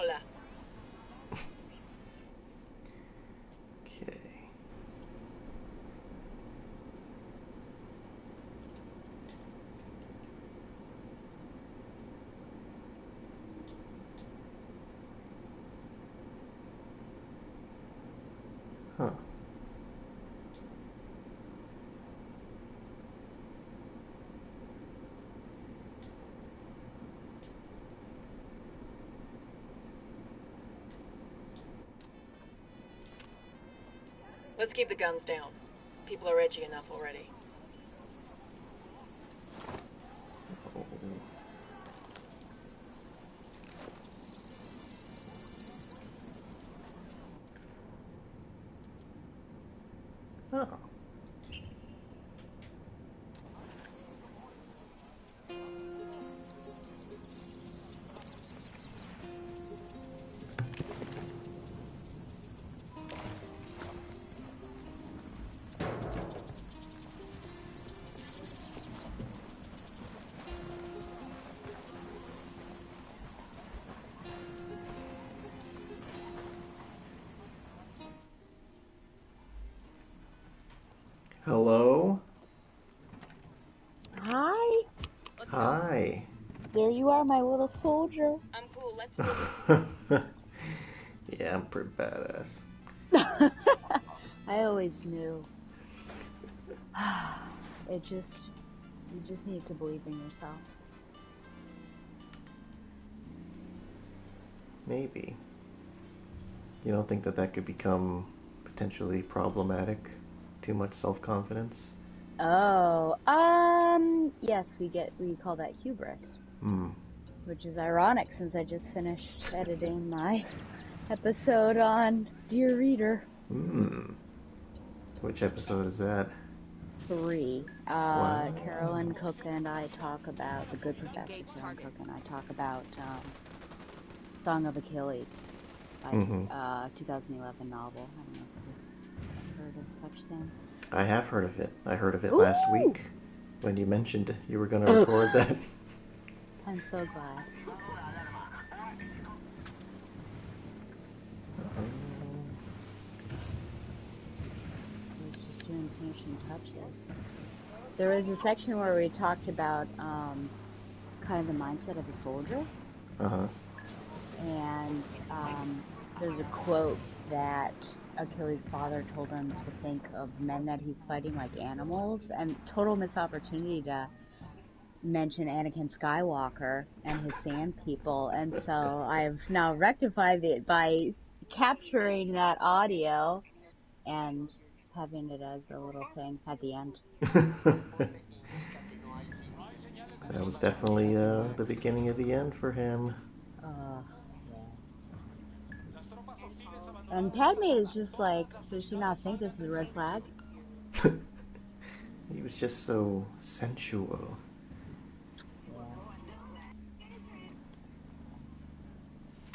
Hola. Okay. Huh. Let's keep the guns down. People are edgy enough already. Oh. Hello? Hi. Let's Hi. There you are, my little soldier. I'm cool. Let's move. Yeah, I'm pretty badass. I always knew. You just need to believe in yourself. Maybe. You don't think that that could become potentially problematic? Too much self-confidence? Oh, yes, we call that hubris. Which is ironic since I just finished editing my episode on Dear Reader. Which episode is that? 3. Wow. Carolyn Cook and I talk about The Good Professor. Carolyn Cook and I talk about Song of Achilles, by 2011 novel. I don't know if you've heard of such thing. I have heard of it. I heard of it Ooh! last week when you mentioned you were going to record that. I'm so glad. I was just doing finishing touches. There was a section where we talked about kind of the mindset of a soldier. And there's a quote that Achilles' father told him to think of men that he's fighting like animals, and total missed opportunity to mention Anakin Skywalker and his sand people. And so I've now rectified it by capturing that audio and having it as a little thing at the end. That was definitely the beginning of the end for him. Yeah. And Padme is just like, does she not think this is a red flag? He was just so sensual.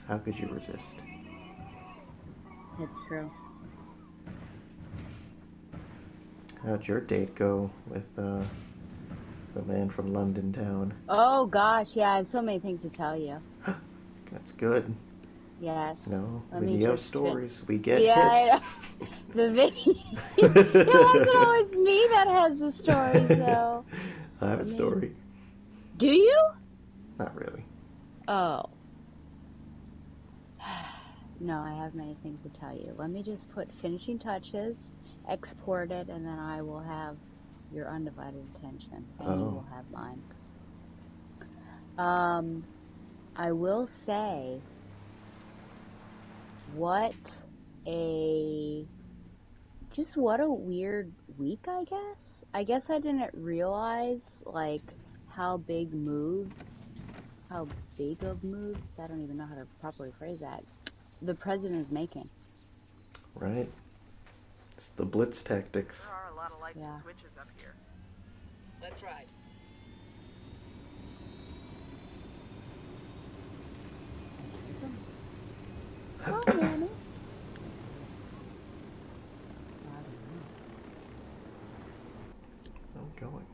How could you resist? It's true. How'd your date go with the man from London town? Oh gosh, yeah, I have so many things to tell you. That's good. Yes. No, Let when me you have just stories, we get yeah, hits. the it wasn't always me that has the stories, though. I have a story. Do you? Not really. Oh. No, I have many things to tell you. Let me just put finishing touches, export it, and then I will have your undivided attention, and you will have mine. I will say, what a weird week, I guess. I guess I didn't realize, like, how big of moves, I don't even know how to properly phrase that, the president is making. Right. It's the blitz tactics. There are a lot of lights and switches up here. Let's ride. Oh, Nanny. I'm going.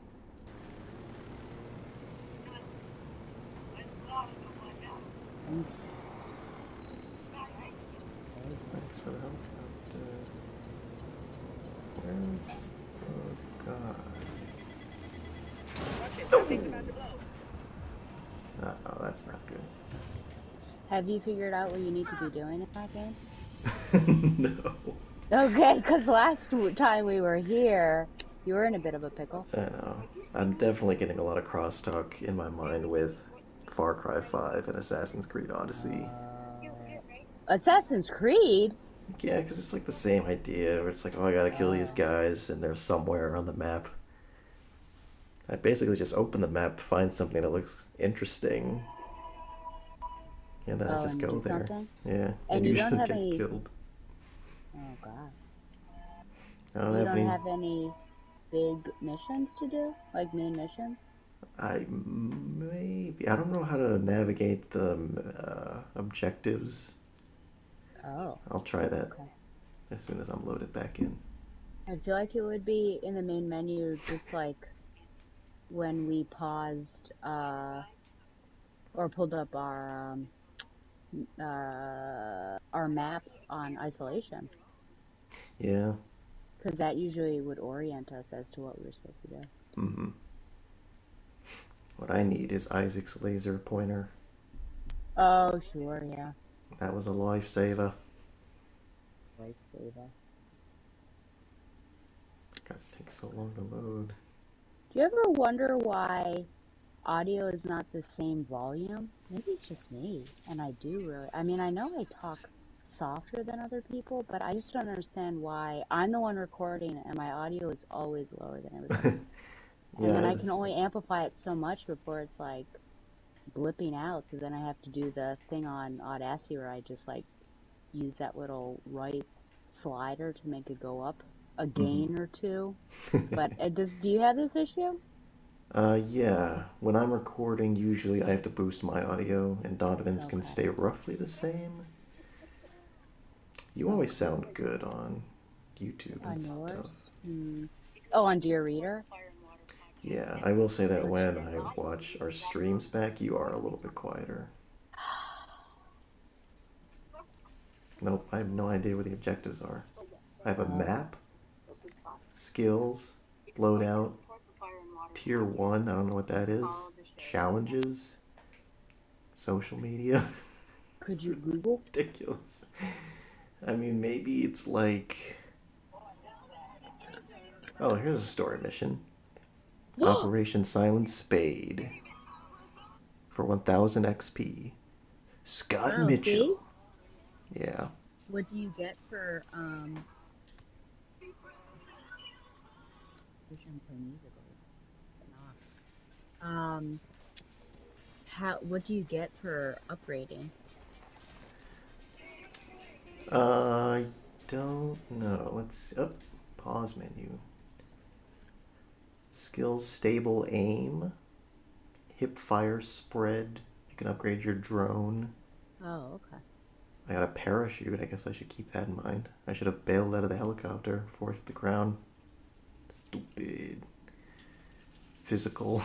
Uh-oh, that's not good. Have you figured out what you need to be doing in that game? No. Okay, because last time we were here, you were in a bit of a pickle. I know. I'm definitely getting a lot of crosstalk in my mind with Far Cry 5 and Assassin's Creed Odyssey. Assassin's Creed? Yeah, because it's like the same idea where it's like, oh, I gotta kill these Oh. guys, and they're somewhere on the map. I basically just open the map, find something that looks interesting, and then I Oh, just and go do there. something? Yeah, and And you don't usually have get any... killed. Oh, God. I don't You have don't any. have any big missions to do? Like main missions? I don't know how to navigate the objectives. Oh, I'll try that okay. as soon as I'm loaded back in. I feel like it would be in the main menu, just like when we paused or pulled up our map on isolation, Yeah. because that usually would orient us as to what we were supposed to do. Mm-hmm. What I need is Isaac's laser pointer. Oh, sure, yeah. That was a lifesaver. Lifesaver. Guys, it takes so long to load. Do you ever wonder why audio is not the same volume? Maybe it's just me, and I do really. I mean, I know I talk softer than other people, but I just don't understand why I'm the one recording and my audio is always lower than everybody's. And then Yeah, I can only amplify it so much before it's like blipping out. So then I have to do the thing on Audacity where I just like use that little right slider to make it go up a gain or two. But do you have this issue? yeah. When I'm recording, usually I have to boost my audio, and Donovan's can Okay. stay roughly the same. You always Okay. sound good on YouTube and On stuff. yours? Oh, on Dear Reader? Yeah, I will say that Which, when I watch our streams back, you are a little bit quieter. Nope, I have no idea what the objectives are. I have a map, skills, loadout, tier 1, I don't know what that is, challenges, social media. could you Google? Ridiculous. I mean, maybe it's like, oh, here's a story mission. Operation Silent Spade for 1000 XP. Scott Wow, see? Mitchell. Yeah. What do you get for, wish I'm playing music over but not. What do you get for upgrading? I don't know. Let's, oh, pause menu. Skills, stable aim, hip fire spread. You can upgrade your drone. Oh, okay. I got a parachute. I guess I should keep that in mind. I should have bailed out of the helicopter before I hit the ground. Stupid. Physical.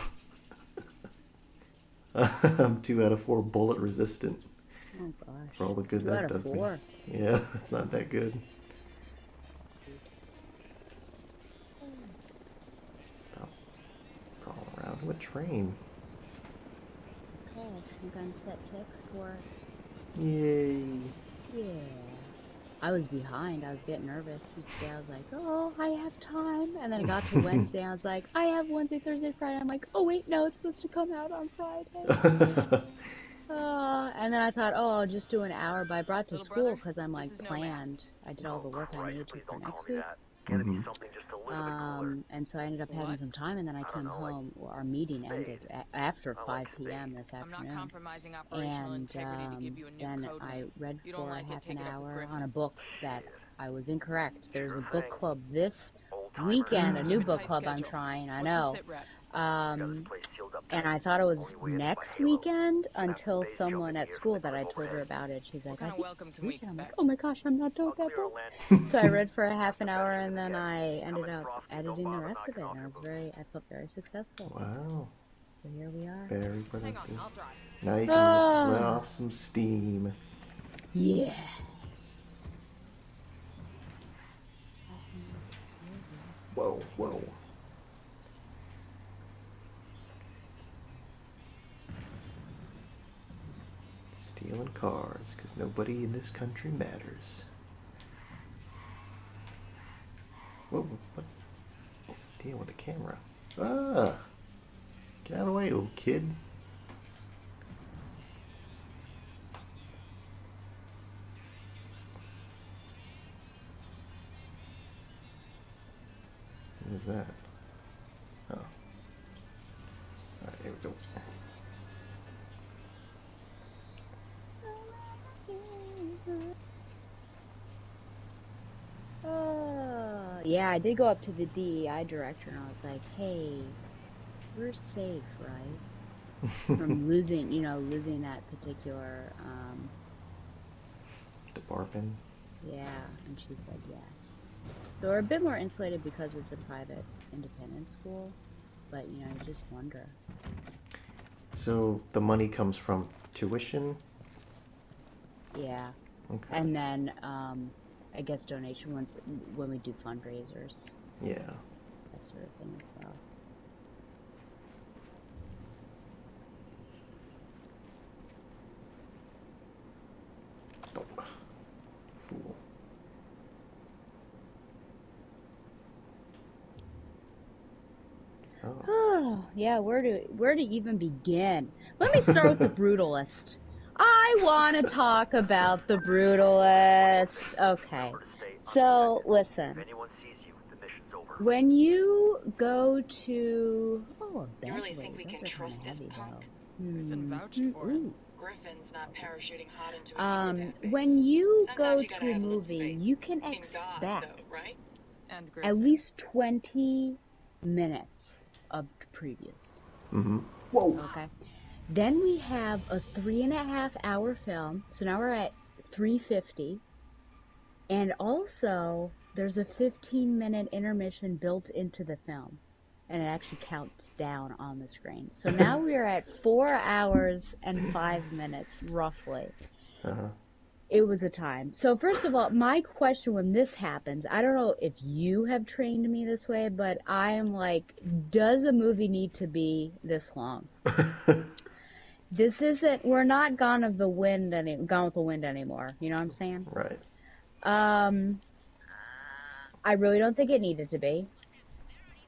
I'm 2 out of 4 bullet resistant. Oh gosh. For all the good 2 out that of does me. 4. Yeah, that's not that good. Stop crawling around. What train? Okay, I'm gonna set text for it. Yay. Yeah. I was behind. I was getting nervous. Each day I was like, oh, I have time. And then I got to Wednesday. I was like, I have Wednesday, Thursday, Friday. I'm like, oh, wait, no, it's supposed to come out on Friday. And then I thought, oh, I'll just do an hour. But I brought to school because I'm like planned. I did all the work I needed to for next week. And so I ended up having some time, and then I came home. Well, our meeting ended after 5 p.m. this afternoon. And then I read for half an hour on a book that I was incorrect. There's a book club this weekend, a new book club I'm trying, I know. And I thought it was next weekend until someone at school that I told her about it. She's like, I think it's this weekend. I'm like, oh my gosh, I'm not done with that book. So I read for a half an hour and then I ended up editing the rest of it. And I felt very successful. Wow. So here we are. Very productive. Now you can let off some steam. Yeah. Whoa, whoa. cars, because nobody in this country matters. Whoa, what's the deal with the camera? Ah! Get out of the way, old kid. What was that? Oh. Alright, here we go. Yeah, I did go up to the DEI director and I was like, hey, we're safe, right? From losing, losing that particular, department. Yeah, and she said yes. So we're a bit more insulated because it's a private, independent school, but, you just wonder. So the money comes from tuition? Yeah. Okay. And then, I guess donation when we do fundraisers. Yeah. That sort of thing as well. Oh. Fool. Oh, yeah, where to even begin? Let me start with the Brutalist. I want to talk about the Brutalist. Okay, so listen. When you go to... You really think we can trust this punk? Griffin's not parachuting hot into a unidad base. When you Sometimes go you to a movie, you can in God, expect though, right? at least 20 minutes of the previews. Mm-hmm. Whoa. Okay. Then we have a 3.5-hour film. So now we're at 350. And also, there's a 15-minute intermission built into the film. And it actually counts down on the screen. So now we are at 4 hours and 5 minutes, roughly. Uh-huh. It was a time. So first of all, my question when this happens, I don't know if you have trained me this way, but I am like, does a movie need to be this long? This isn't, we're not Gone with the Wind anymore. You know what I'm saying? Right. I really don't think it needed to be.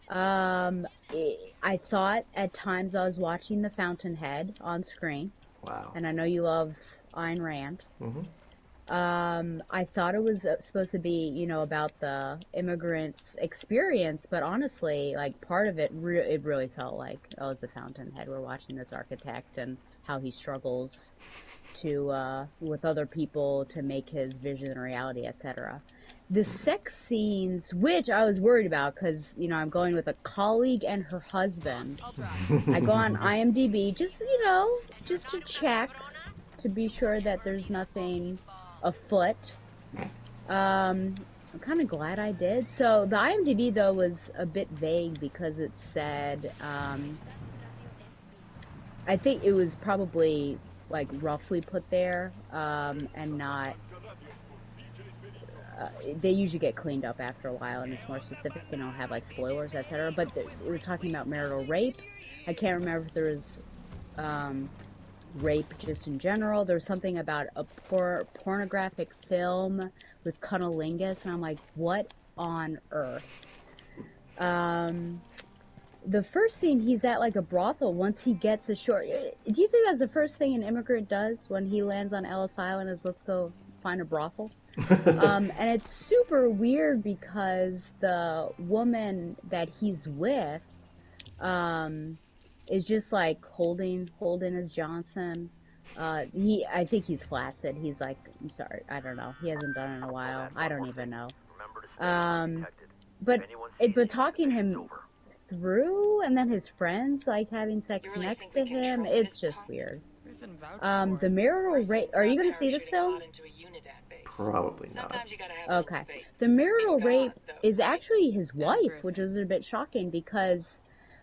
I thought at times I was watching The Fountainhead on screen. Wow. And I know you love Ayn Rand. Mm-hmm. I thought it was supposed to be, about the immigrants' experience, but honestly, like, part of it, it really felt like, it's The Fountainhead. We're watching this architect and how he struggles to, with other people to make his vision a reality, etc. The sex scenes, which I was worried about because, I'm going with a colleague and her husband. I go on IMDb just to check to be sure that there's nothing afoot. I'm kind of glad I did. So the IMDb, though, was a bit vague because it said, I think it was probably, like, roughly put there, and not... they usually get cleaned up after a while, and it's more specific, and I'll have, like, spoilers, etc. But it was talking about marital rape. I can't remember if there was rape just in general. There was something about a pornographic film with cunnilingus, and I'm like, what on earth? The first scene, he's at, like, a brothel once he gets ashore. Do you think that's the first thing an immigrant does when he lands on Ellis Island is let's go find a brothel? And it's super weird because the woman that he's with is just like holding his Johnson. I think he's flaccid. He's like, I'm sorry, I don't know. He hasn't done it in a while. I don't even know. But talking him through, and then his friends like having sex next to him, it's just weird. The marital rape. Are you going to see this film? Probably not. Okay. The marital rape is actually his wife, which is a bit shocking because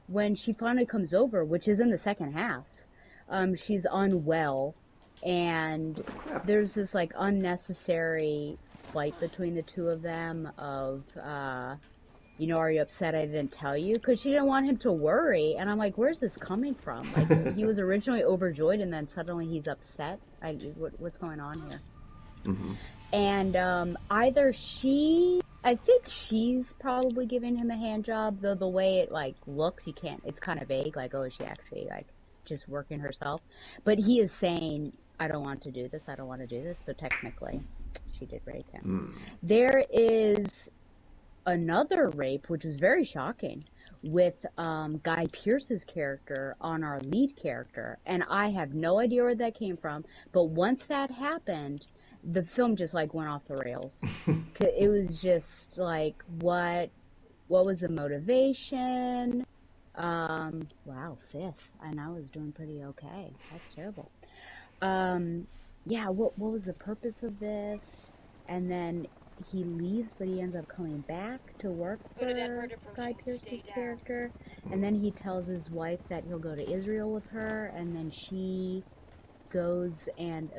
when she finally comes over, which is in the second half, she's unwell, and there's this like unnecessary fight between the two of them of are you upset I didn't tell you? Because she didn't want him to worry. And I'm like, where's this coming from? Like, he was originally overjoyed, and then suddenly he's upset. What's going on here? Mm-hmm. And I think she's probably giving him a hand job, though the way it like looks, it's kind of vague. Like, oh, is she actually like just working herself? But he is saying, I don't want to do this. I don't want to do this. So technically, she did rape him. Mm. There is another rape, which was very shocking, with Guy Pearce's character on our lead character, and I have no idea where that came from. But once that happened, the film just like went off the rails. It was just like, what was the motivation? Wow, fifth, and I was doing pretty okay. That's terrible. Yeah, what was the purpose of this? And then he leaves, but he ends up coming back to work for Guy Pearce's character. And then he tells his wife that he'll go to Israel with her, and then she goes and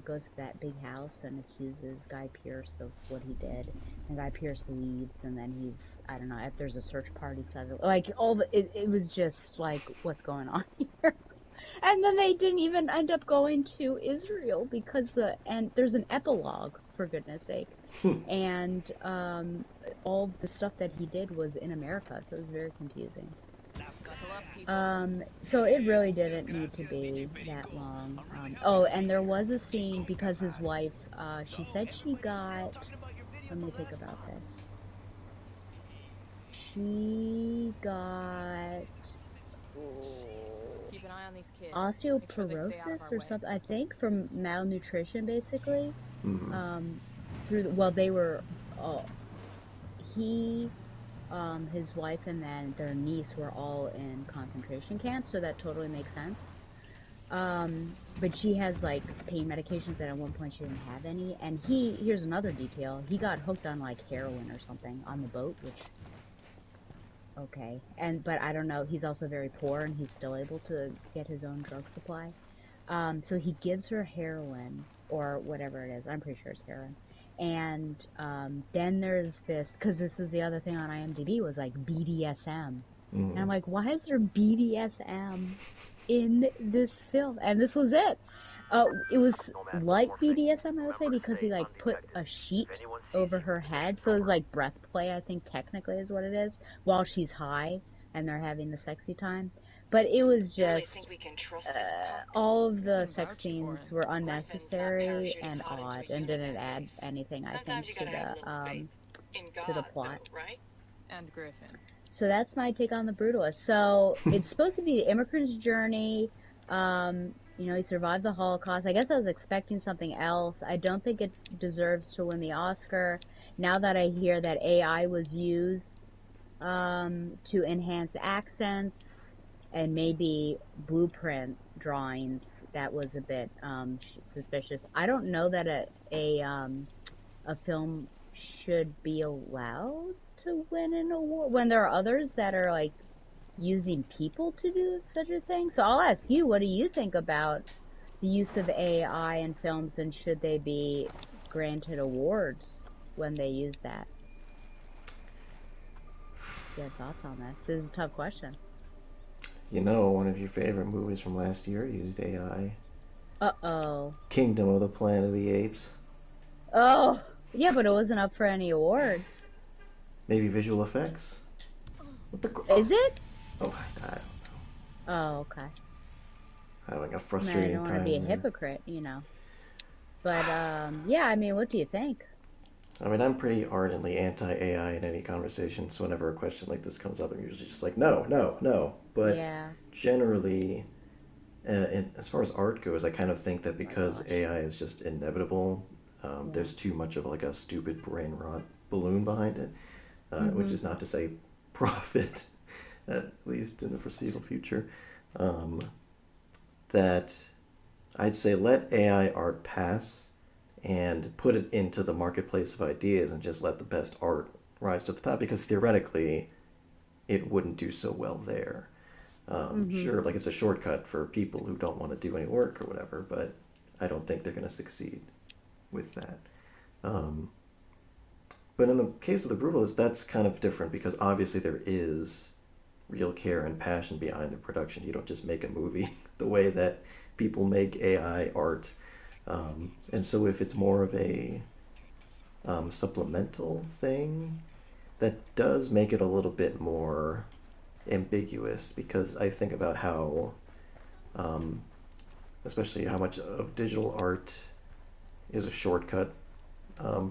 goes to that big house and accuses Guy Pearce of what he did. And Guy Pearce leaves, and then I don't know, if there's a search party set up, like it was just like, what's going on here? And then they didn't even end up going to Israel because there's an epilogue, for goodness sake. And all the stuff that he did was in America, so it was very confusing. So it really didn't need to be that long. Oh, and there was a scene because his wife, she said she got, let me think about this. She got keep an eye on these kids. Osteoporosis or something, I think, from malnutrition, basically. Mm-hmm. They were, his wife and then their niece were all in concentration camps, so that totally makes sense. But she has like pain medications that at one point she didn't have any, and here's another detail, he got hooked on like heroin or something on the boat, which, okay, but I don't know, he's also very poor and he's still able to get his own drug supply. So he gives her heroin, or whatever it is, I'm pretty sure it's heroin. And then there's this, because this is the other thing on IMDb, was like BDSM. And I'm like, why is there BDSM in this film? And this was it. It was like BDSM, I would say, because he like put a sheet over her head, so it was like breath play, I think technically is what it is, while she's high and they're having the sexy time. But it was just, all of the sex scenes were unnecessary and odd and didn't add anything, I think, to the plot. And Griffin. So that's my take on The Brutalist. So it's supposed to be the immigrant's journey. He survived the Holocaust. I guess I was expecting something else. I don't think it deserves to win the Oscar. Now that I hear that AI was used to enhance accents and maybe blueprint drawings, that was a bit suspicious. I don't know that a film should be allowed to win an award when there are others that are like using people to do such a thing. So I'll ask you, what do you think about the use of AI in films, and should they be granted awards when they use that? Your thoughts on this? This is a tough question. One of your favorite movies from last year used AI. Uh-oh. Kingdom of the Planet of the Apes. Oh, yeah, but it wasn't up for any awards. Maybe visual effects? What the? Is it? Oh, I don't know. Oh, okay. Having a frustrating time. I don't want to be a hypocrite, But, yeah, I mean, what do you think? I mean, I'm pretty ardently anti-AI in any conversation, so whenever a question like this comes up, I'm usually just like, no, no, no. But yeah. Generally, as far as art goes, I kind of think that because AI is just inevitable, there's too much of like a stupid brain rot balloon behind it, which is not to say profit, at least in the foreseeable future, that I'd say let AI art pass and put it into the marketplace of ideas and just let the best art rise to the top, because theoretically it wouldn't do so well there. Sure, like it's a shortcut for people who don't want to do any work or whatever, but I don't think they're going to succeed with that. But in the case of the Brutalist, that's kind of different because obviously there is real care and passion behind the production. You don't just make a movie the way that people make AI art. And so if it's more of a supplemental thing, that does make it a little bit more ambiguous because I think about how, um, especially how much of digital art is a shortcut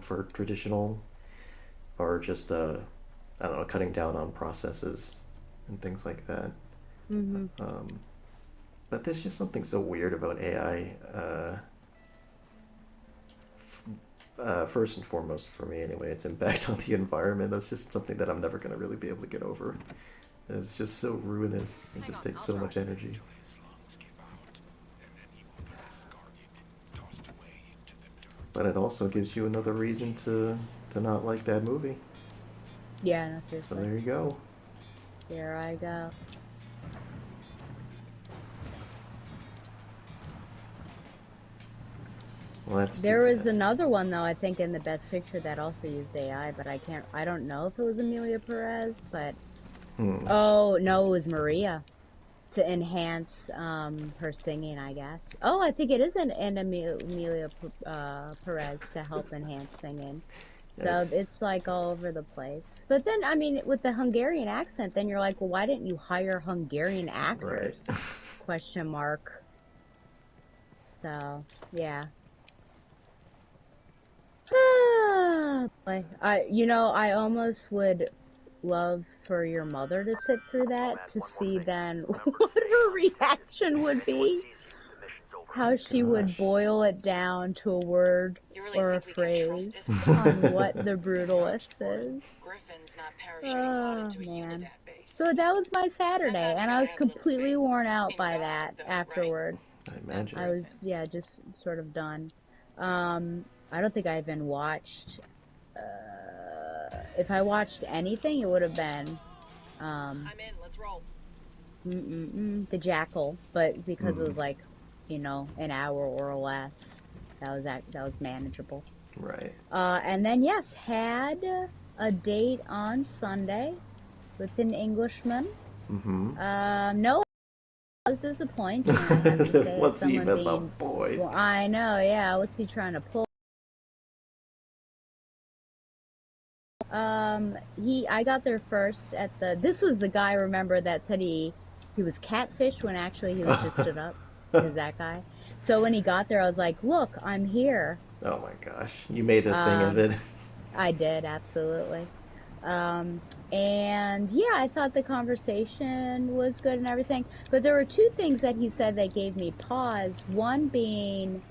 for traditional or just, I don't know, cutting down on processes and things like that. Mm-hmm. But there's just something so weird about AI. First and foremost, for me anyway, its impact on the environment. That's just something that I'm never going to really be able to get over. It's just so ruinous. It just takes so much energy. But it also gives you another reason to not like that movie. Yeah, no, So seriously. there you go. Here I go. Well, that's There too was bad. another one though, I think in the best picture that also used AI, but I don't know if it was Amelia Perez, but Hmm. oh no, it was Maria to enhance her singing, I guess. Oh, I think it is an Amelia Perez to help enhance singing. So Yikes. it's like all over the place. But then, I mean, with the Hungarian accent, then you're like, well, why didn't you hire Hungarian Right. actors? Question mark. So, yeah. Boy, I almost would love for your mother to sit through that to see then what her reaction would be, how she would Gosh. boil it down to a word You really or a think we can trust phrase this place? on what the Brutalist is. Griffin's not parachuting hot Oh, into a man. Unidad base. So that was my Saturday, Sometimes you and I gotta was have a little completely faith. worn I out mean, we by all are, that though, right? afterward. I And imagine. I was, Griffin. yeah, just sort of done. I don't think I even watched, if I watched anything, it would have been, um, I'm in. Let's roll. The Jackal, but because it Hmm. was like, an hour or less, that was manageable. Right. And then yes, had a date on Sunday with an Englishman. Mm-hmm. No, it was disappointing, I have to say, as What's someone even the being, point? well, I know, yeah, what's he trying to pull? I got there first this was the guy, remember, that said he was catfished when actually he was just stood up, is that guy? So when he got there, I was like, look, I'm here. Oh my gosh. You made a thing of Um, it. I did, absolutely. Um, and yeah, I thought the conversation was good and everything, but there were two things that he said that gave me pause. One being,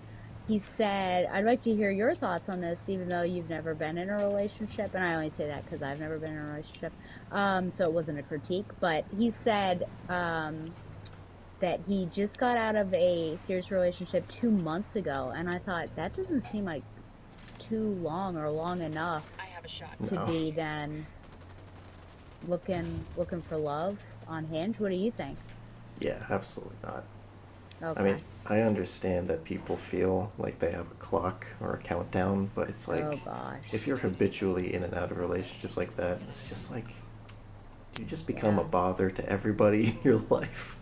he said, I'd like to hear your thoughts on this, even though you've never been in a relationship. And I only say that because I've never been in a relationship. So it wasn't a critique, but he said, that he just got out of a serious relationship 2 months ago. And I thought that doesn't seem like too long or long enough I have a shot. to No. be then looking for love on Hinge. What do you think? Yeah, absolutely not. I mean, Okay. I understand that people feel like they have a clock or a countdown, but it's Oh like gosh. if you're habitually in and out of relationships like that, it's just like you just become a Yeah. bother to everybody in your life.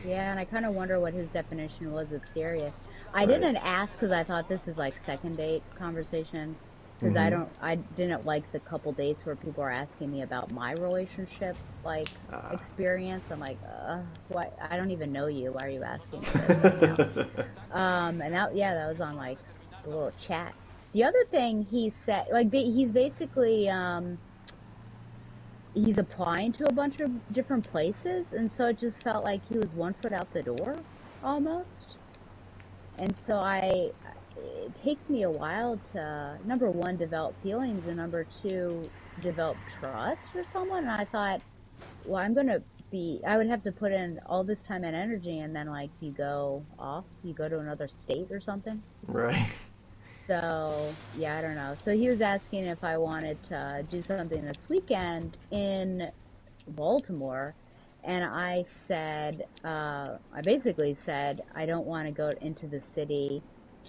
Yeah, and I kind of wonder what his definition was of serious. I Right. didn't ask because I thought this is like second date conversation. Because Mm-hmm. I didn't like the couple dates where people are asking me about my relationship, like, Ah. experience. I'm like, what? I don't even know you. Why are you asking me this right now? And that was on like the little chat. The other thing he said, like, he's basically, he's applying to a bunch of different places, and so it just felt like he was one foot out the door almost. And so it takes me a while to, number one, develop feelings, and number two, develop trust for someone. And I thought, well, I would have to put in all this time and energy, and then like you go off, you go to another state or something. Right. So yeah, I don't know. So he was asking if I wanted to do something this weekend in Baltimore, and I basically said, I don't want to go into the city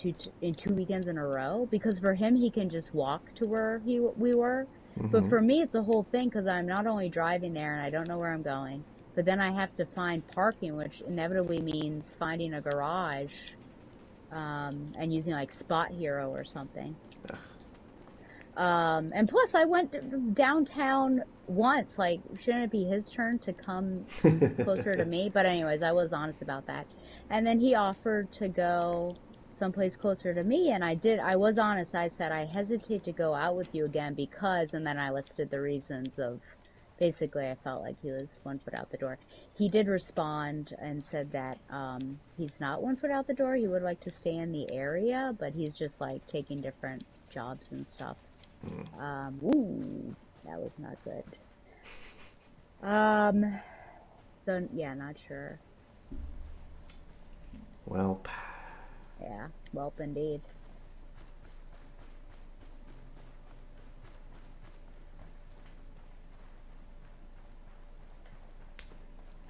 in 2 weekends in a row, because for him he can just walk to where we were, but Mm-hmm. for me it's a whole thing because I'm not only driving there and I don't know where I'm going, but then I have to find parking, which inevitably means finding a garage, and using like Spot Hero or something. Ugh. And plus I went downtown once, like shouldn't it be his turn to come closer to me? But anyways, I was honest about that. And then he offered to go someplace closer to me, and I was honest. I said, I hesitate to go out with you again because, and then I listed the reasons of, basically I felt like he was 1 foot out the door. He did respond and said that, he's not 1 foot out the door. He would like to stay in the area, but he's just like taking different jobs and stuff. Ooh, that was not good. So yeah, not sure. Well, Yeah, welp indeed.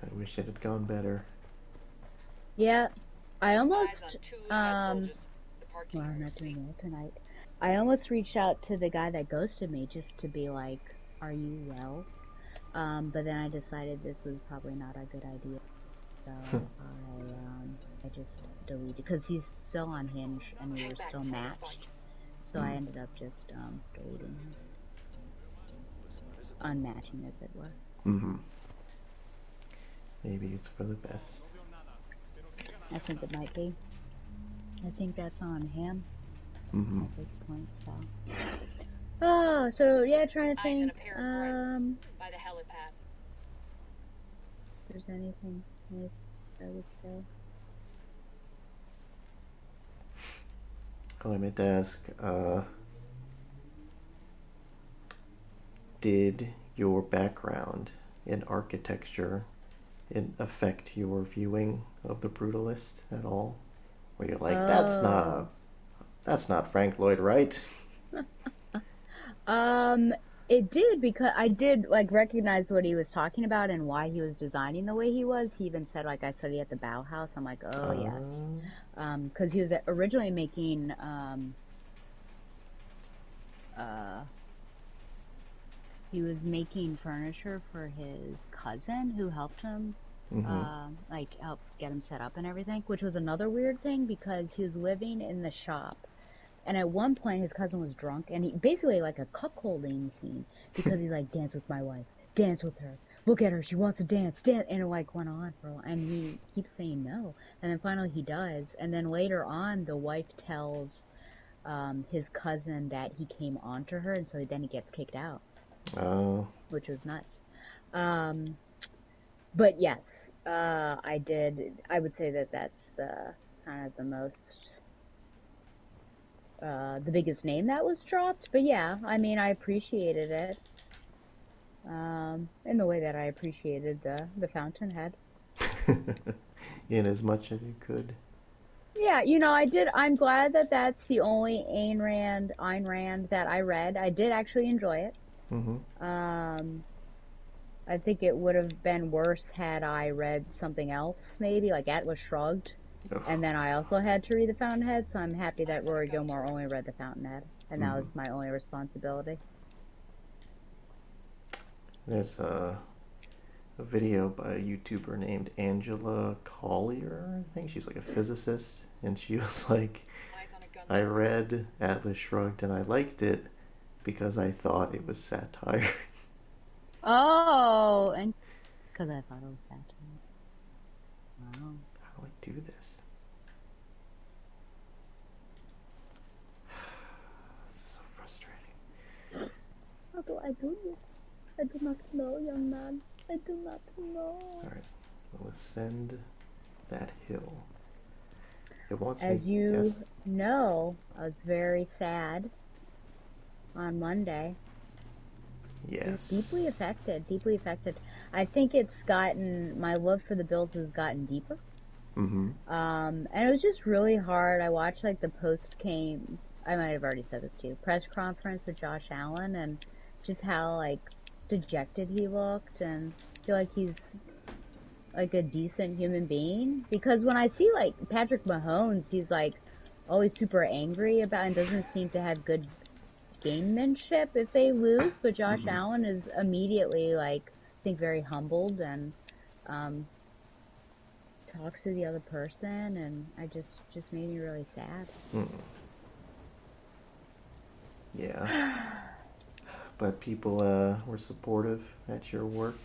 I wish it had gone better. Yeah, I Eyes almost, on two United soldiers. The parking well, I'm area. not doing well tonight. I almost reached out to the guy that ghosted me just to be like, are you well? But then I decided this was probably not a good idea. So I just deleted, because he's still on Hinge and we were still matched. So I ended up just, deleting him. Unmatching, as it were. Mm-hmm. Maybe it's for the best. I think it might be. I think that's on him Mm-hmm. at this point, so. Oh, so yeah, trying to Eyes on think, a pair of brights by the helipad. if there's anything else I would say. Oh, I meant to ask, did your background in architecture affect your viewing of The Brutalist at all? Where you're like, that's not Frank Lloyd Wright. It did, because I did like recognize what he was talking about and why he was designing the way he was. He even said, like, I studied at the Bauhaus. I'm like, oh yes. Because he was originally making, he was making furniture for his cousin who helped him, like helped get him set up and everything, which was another weird thing because he was living in the shop. And at one point, his cousin was drunk, and he basically like a cuckolding scene because he's like, dance with my wife, dance with her, look at her, she wants to dance, dance, and it like went on for a while, and he keeps saying no, and then finally he does, and then later on, the wife tells his cousin that he came onto her, and so then he gets kicked out, which was nuts. But yes, I would say that that's the kind of the most. The biggest name that was dropped, but yeah, I mean, I appreciated it, in the way that I appreciated the Fountainhead. In as much as you could. Yeah, I did. I'm glad that that's the only Ayn Rand that I read. I did actually enjoy it. I think it would have been worse had I read something else, maybe like Atlas Shrugged. And then I also had to read The Fountainhead, so I'm happy that Rory Gilmore only read The Fountainhead, and that was my only responsibility. There's a video by a YouTuber named Angela Collier, I think. She's like a physicist, and she was like, I read Atlas Shrugged and I liked it because I thought it was satire. Oh, and because I thought it was satire. Wow. How do I do this? So frustrating. How do I do this? I do not know, young man. I do not know. Alright, we'll ascend that hill. It wants As me. you Yes. know, I was very sad on Monday. Yes. Deeply affected. I think it's gotten, my love for the Bills has gotten deeper. And it was just really hard. I watched like the I might have already said this to you, press conference with Josh Allen, and just how like dejected he looked, and I feel like he's like a decent human being, because when I see like Patrick Mahomes, he's like always super angry about and doesn't seem to have good gamemanship if they lose. But Josh Allen is immediately, like, I think very humbled and talks to the other person, and I just made me really sad. Yeah. But people were supportive at your work.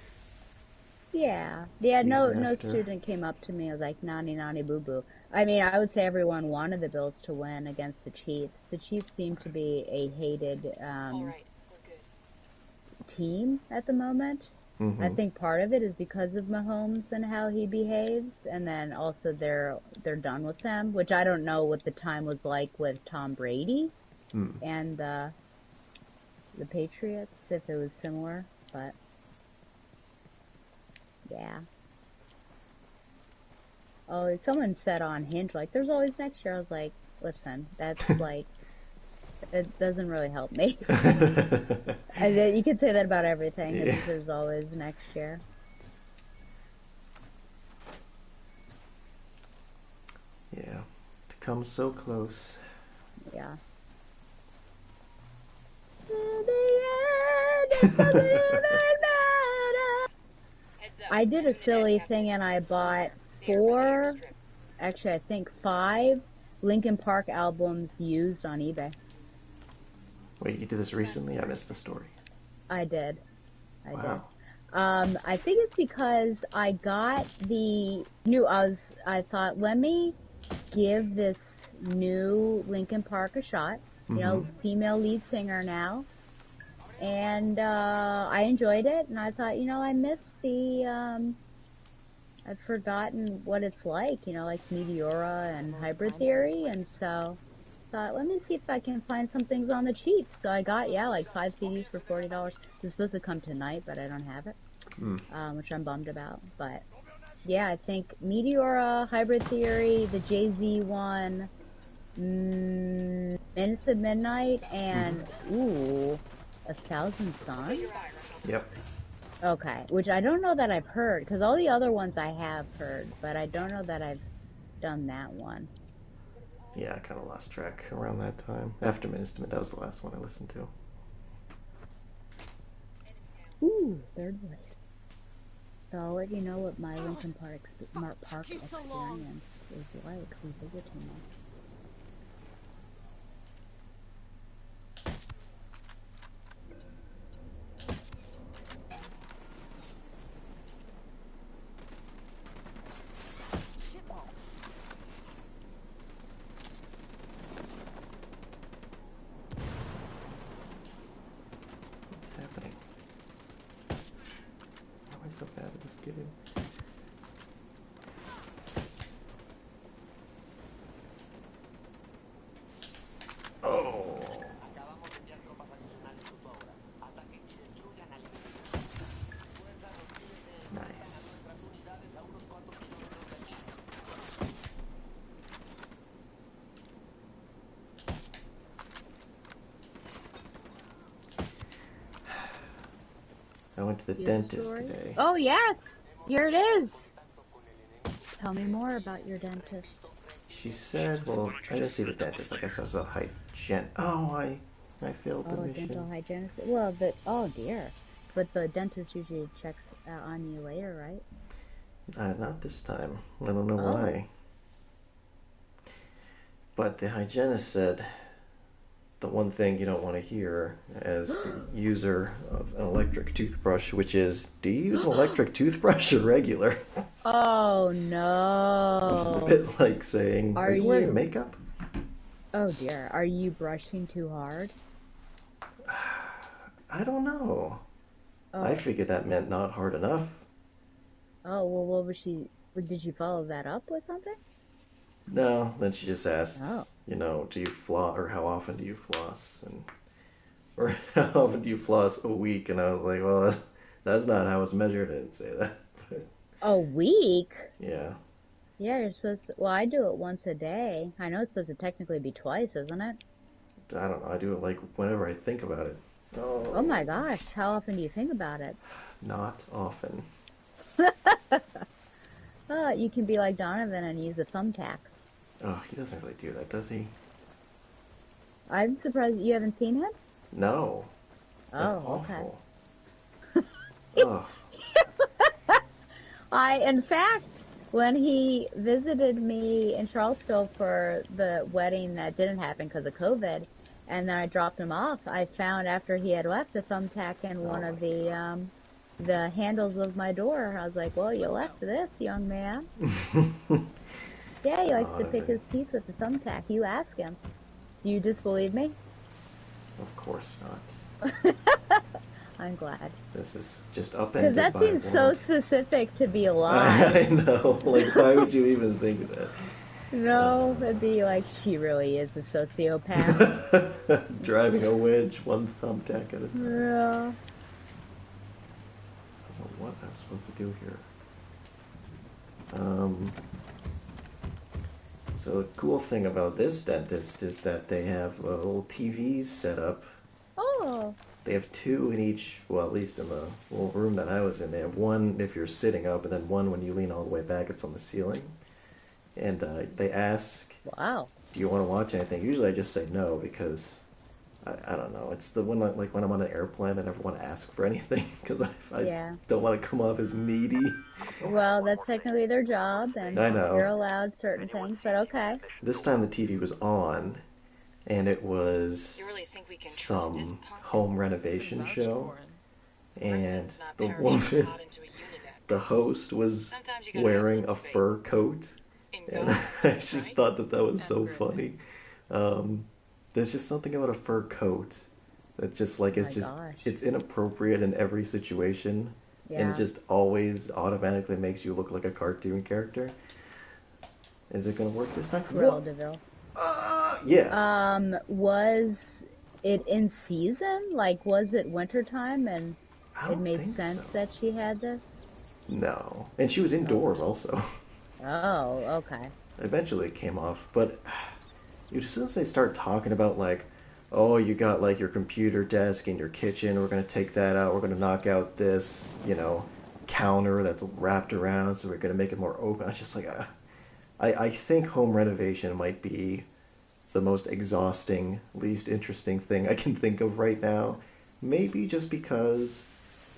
Yeah, Even no after. student came up to me and was like, "Nani, nani, boo boo." I mean, I would say everyone wanted the Bills to win against the Chiefs. The Chiefs seem to be a hated All right, we're good. team at the moment. I think part of it is because of Mahomes and how he behaves, and then also they're done with him, which I don't know what the time was like with Tom Brady and the Patriots, if it was similar, but yeah. Oh, someone said on Hinge, like, there's always next year. I was like, listen, that's like, it doesn't really help me. You could say that about everything. I think there's always next year. Yeah. To come so close. Yeah. In the end, it doesn't even matter. I did a silly thing and I bought 4, actually I think 5 Linkin Park albums used on eBay. Wait, you did this recently? I missed the story. I did. Wow. I think it's because I got the new, I thought, let me give this new Linkin Park a shot. You know, female lead singer now. And I enjoyed it, and I thought, you know, I miss the, I've forgotten what it's like, you know, like Meteora and Hybrid Theory, and so I thought, let me see if I can find some things on the cheap. So I got, like 5 CDs for $40. It's supposed to come tonight, but I don't have it, which I'm bummed about. But yeah, I think Meteora, Hybrid Theory, the Jay-Z one, Minutes of Midnight, and, ooh, 1,000 Songs? Yep. Okay, which I don't know that I've heard, because all the other ones I have heard, but I don't know that I've done that one. Yeah, I kind of lost track around that time. After Minutes to Midnight, that was the last one I listened to. Ooh, third place. So I'll let you know what my Linkin Park experience is like revisiting it. What's happening? Why am I so bad at this game? Oh. Nice. I went to the dentist today. Oh, yes! Here it is! Tell me more about your dentist. She said, well, I didn't see the dentist. I guess I saw I failed the mission. Dental hygienist. Well, oh dear. But the dentist usually checks on you later, right? Not this time. I don't know why. But the hygienist said the one thing you don't want to hear as the user of an electric toothbrush, which is, do you use an electric toothbrush or regular? Oh no. Which is a bit like saying, are you wearing makeup? Oh dear. Are you brushing too hard? I don't know. I figured that meant not hard enough. Oh, well, what was did she follow that up with something? No, then she just asked, you know, do you floss, or how often do you floss? Or how often do you floss a week? And I was like, well, that's not how it's measured. I didn't say that. A week? Yeah. Yeah, you're supposed to, well, I do it once a day. I know it's supposed to technically be twice, isn't it? I don't know. I do it like whenever I think about it. Oh my gosh. How often do you think about it? Not often. You can be like Donovan and use a thumbtack. Oh, he doesn't really do that, does he? I'm surprised you haven't seen him? No. That's Oh, okay. awful. Oh. In fact, when he visited me in Charlottesville for the wedding that didn't happen because of COVID, and then I dropped him off, I found after he had left a thumbtack in one of the handles of my door. I was like, well, you left this, young man. Yeah, he likes to pick his teeth with the thumbtack. You ask him. Do you disbelieve me? Of course not. I'm glad. This is just upended because that seems so specific to be a lie. I know. Like, why would you even think of that? No, it'd be like, she really is a sociopath. Driving a wedge, one thumbtack at a time. Yeah. I don't know what I'm supposed to do here. So the cool thing about this dentist is that they have little TVs set up. Oh. They have two in each, well, at least in the little room that I was in. They have one if you're sitting up, and then one when you lean all the way back, it's on the ceiling. And they ask, wow, do you want to watch anything? Usually I just say no, because I don't know. It's the one that, like, when I'm on an airplane, I never want to ask for anything, because I don't want to come off as needy. Well, that's technically their job, and I know. they're allowed certain things, but okay. This time the TV was on, and it was some home renovation show, and the woman, the host, was wearing a fur coat, and I just thought that was so funny. There's just something about a fur coat that just, like, it's inappropriate in every situation, and it just always automatically makes you look like a cartoon character. Is it gonna work this time? Cruella DeVille. Yeah. Was it in season? Like, was it wintertime and it made sense that she had this? No. And she was indoors also. Oh, okay. Eventually it came off, but as soon as they start talking about, like, oh, you got, like, your computer desk in your kitchen, we're going to take that out, we're going to knock out this, counter that's wrapped around, so we're going to make it more open. I was just like, I think home renovation might be the most exhausting, least interesting thing I can think of right now. Maybe just because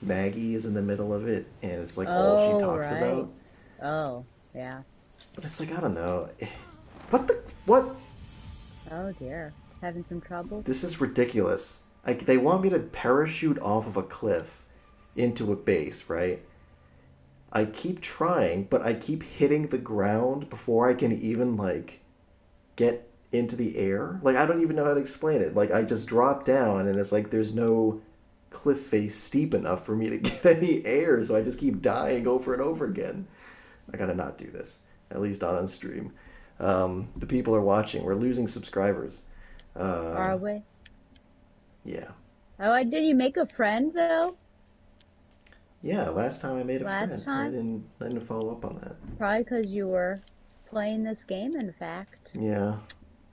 Maggie is in the middle of it, and it's, like, all she talks about. Oh, yeah. But it's like, I don't know. What? Oh, dear. Having some trouble? This is ridiculous. They want me to parachute off of a cliff into a base, right? I keep trying, but I keep hitting the ground before I can even, like, get into the air. Like, I don't even know how to explain it. Like, I just drop down, and it's like there's no cliff face steep enough for me to get any air, so I just keep dying over and over again. I gotta not do this. At least not on stream. The people are watching. We're losing subscribers. Are we? Yeah. Oh, did you make a friend, though? Yeah, last time I made a friend. Time? I didn't follow up on that. Probably because you were playing this game, in fact. Yeah. Okay.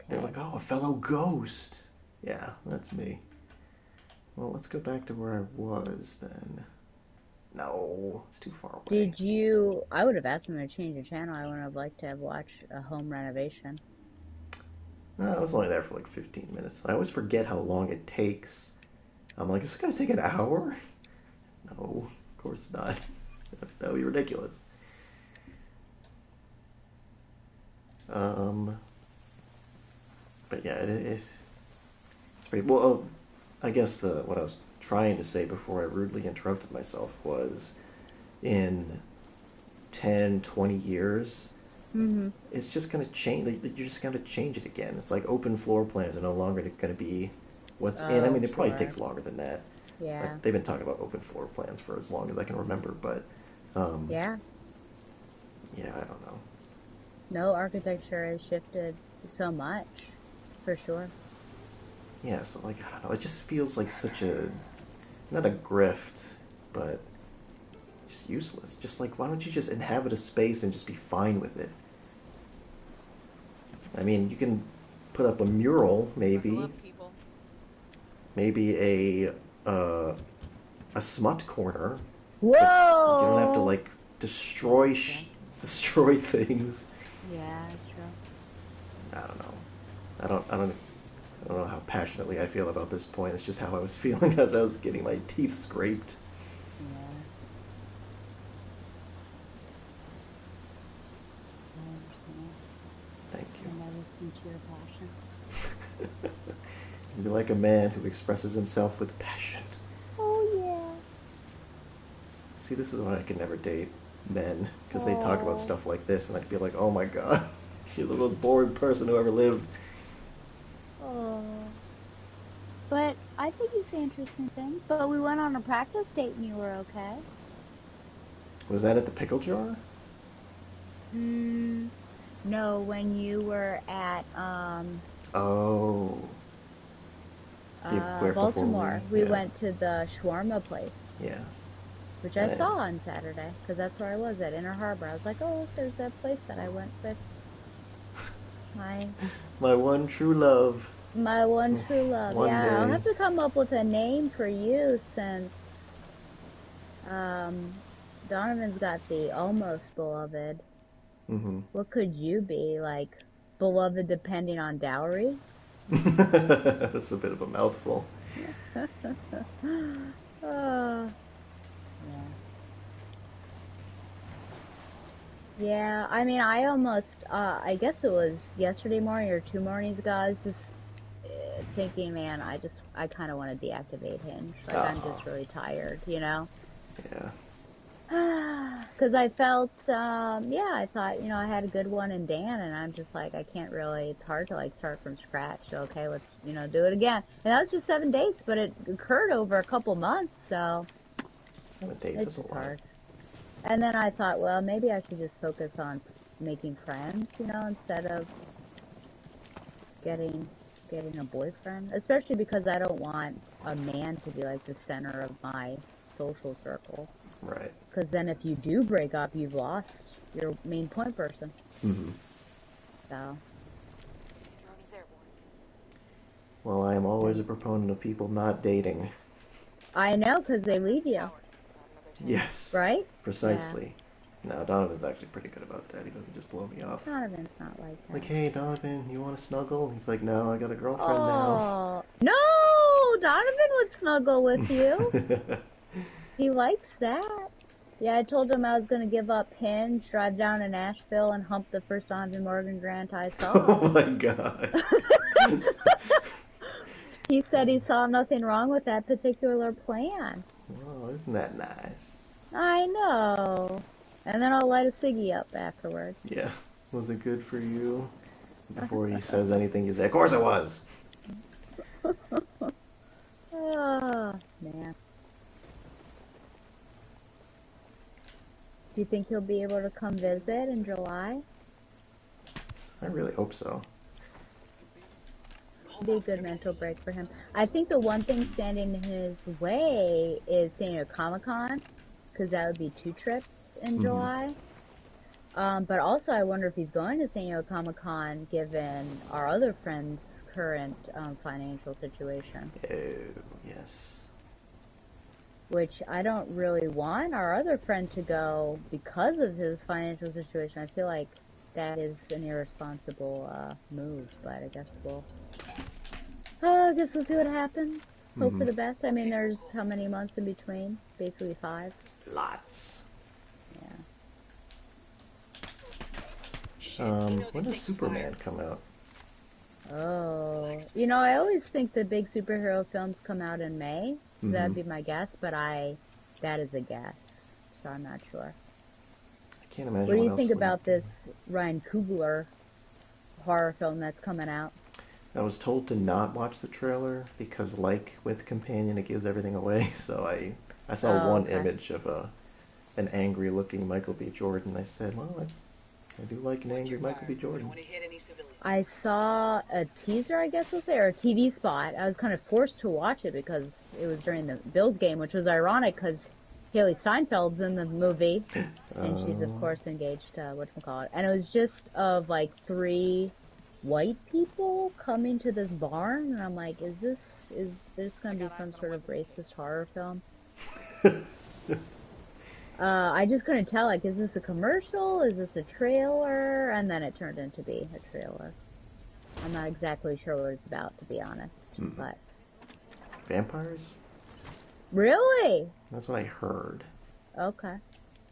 They're like, oh, a fellow ghost. Yeah, that's me. Well, let's go back to where I was then. No, it's too far away. I would have asked them to change the channel. I would have liked to have watched a home renovation. I was only there for like 15 minutes. I always forget how long it takes. I'm like, is it going to take an hour? No, of course not. That would be ridiculous. But yeah, it's pretty... Well, I guess what I was trying to say before I rudely interrupted myself was, in 10, 20 years, it's just going to change. You're just going to change it again. It's like open floor plans are no longer going to be what's in. I mean, it probably takes longer than that. Yeah. They've been talking about open floor plans for as long as I can remember, but... yeah. Yeah, I don't know. No, architecture has shifted so much, for sure. Yeah, so, like, I don't know, it just feels like such a, not a grift, but just useless. Just like, why don't you just inhabit a space and just be fine with it? I mean, you can put up a mural, maybe. Maybe a smut corner. Whoa! But you don't have to, like, destroy things. Yeah, that's true. I don't know. I don't know how passionately I feel about this point. It's just how I was feeling as I was getting my teeth scraped. Yeah. I understand. Thank you. And I listen to your passion. Be like a man who expresses himself with passion. Oh, yeah. See, this is why I can never date men, because they talk about Oh. stuff like this, and I'd be like, oh my god, you're the most boring person who ever lived. Oh. But I think you say interesting things. But we went on a practice date and you were okay. Was that at the pickle jar? No, when you were at Oh. Where before Baltimore, we yeah. went to the shawarma place, Yeah. which I saw on Saturday, because that's where I was at Inner Harbor. I was like, oh, look, there's that place that I went with my one true love. one true love. One Yeah, I'll day. have to come up with a name for you since Donovan's got the almost beloved. Mm-hmm. What could you be? Like, beloved depending on dowry? That's a bit of a mouthful. Oh, yeah. Yeah, I mean, I almost, I guess it was yesterday morning or 2 mornings ago, I was just thinking, man, I kind of want to deactivate Hinge. Like, I'm just really tired, you know? Yeah. Because I felt, yeah, I thought, you know, I had a good one in Dan, and I'm just like, I can't really, it's hard to, like, start from scratch. So, okay, let's, you know, do it again. And that was just 7 dates, but it occurred over a couple months, so 7 dates is a lot. hard. And then I thought, well, maybe I should just focus on making friends, you know, instead of getting a boyfriend. Especially because I don't want a man to be like the center of my social circle. Right. Because then if you do break up, you've lost your main point person. Mm-hmm. So. Well, I am always a proponent of people not dating. I know, because they leave you. Yes. Right? Precisely. Yeah. No, Donovan's actually pretty good about that. He doesn't just blow me off. Donovan's not like that. Like, hey, Donovan, you want to snuggle? He's like, no, I got a girlfriend now. No! Donovan would snuggle with you. He likes that. Yeah, I told him I was going to give up Hinge, drive down to Nashville, and hump the first Donovan Morgan grant I saw. Oh my god. He said he saw nothing wrong with that particular plan. Oh, isn't that nice? I know. And then I'll light a ciggy up afterwards. Yeah. Was it good for you? Before he says anything, you say, of course it was! Oh, man. Do you think he'll be able to come visit in July? I really hope so. It'd be a good mental break for him. I think the one thing standing in his way is San Diego Comic-Con, because that would be 2 trips in July. But also I wonder if he's going to San Diego Comic-Con given our other friend's current financial situation. Oh, yes. Which I don't really want our other friend to go because of his financial situation. I feel like that is an irresponsible move, but I guess we'll see what happens. Hope for the best. I mean, there's how many months in between? Basically 5. Lots. Yeah. When does Superman come out? Oh, you know, I always think the big superhero films come out in May, so that'd be my guess, but that is a guess, so I'm not sure. I can't imagine. What do you think about this Ryan Coogler horror film that's coming out? I was told to not watch the trailer because, like with Companion, it gives everything away. So I saw one image of an angry-looking Michael B. Jordan. I said, well, I do like an angry Michael B. Jordan. I saw a teaser, I guess we'll say, or a TV spot. I was kind of forced to watch it because it was during the Bills game, which was ironic because Haley Steinfeld's in the movie, and she's, of course, engaged to whatchamacallit. And it was just of, like, 3 white people coming to this barn, and I'm like, is there's going to be some sort of racist horror film? I just couldn't tell, like, is this a commercial? Is this a trailer? And then it turned into be a trailer. I'm not exactly sure what it's about, to be honest. But Vampires? really? That's what I heard. Okay.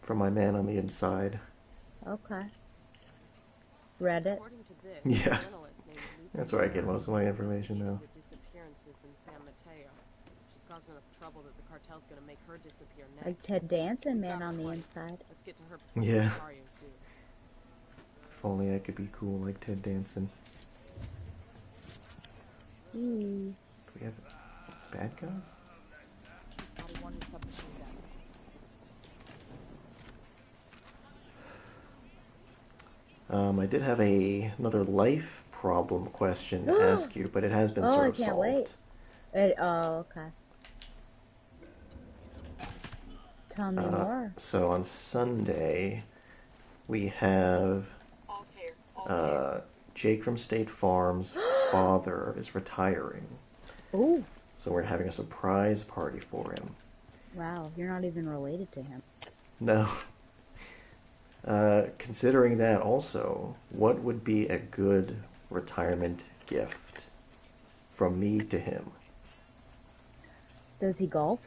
From my man on the inside. Okay. Reddit. According to this, Yeah. a journalist named Lupe That's where I get most of my information now. investigating the disappearances in San Mateo. She's caused enough trouble that the cartel's gonna make her disappear next. Like Ted Danson, man on the inside. Let's get to her. Yeah. Sicarios do. If only I could be cool like Ted Danson. Ooh. Do we have bad guys? He's got one submachine guns. I did have another life problem question to ask you, but it has been sort of I can't solved. wait. Okay. Tell me more. So on Sunday, we have All clear. All clear. Jake from State Farm's father is retiring. Ooh. So we're having a surprise party for him. Wow, you're not even related to him. No. Considering that also, what would be a good retirement gift from me to him? Does he golf?